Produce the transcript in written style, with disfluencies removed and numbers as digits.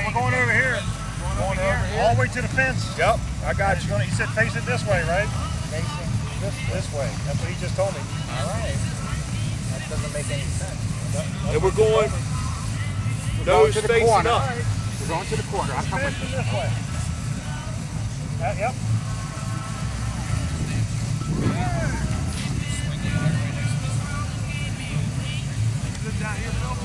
right, we're going over here. Going over here. All the way to the fence. Yep, I got you. He said face it this way, right? Facing This way. That's what he just told me. All right. That doesn't make any sense. And we're going nose to the facing corner. up. We're going to the corner. I'll come with you. This way. Yep. Down here, Bill?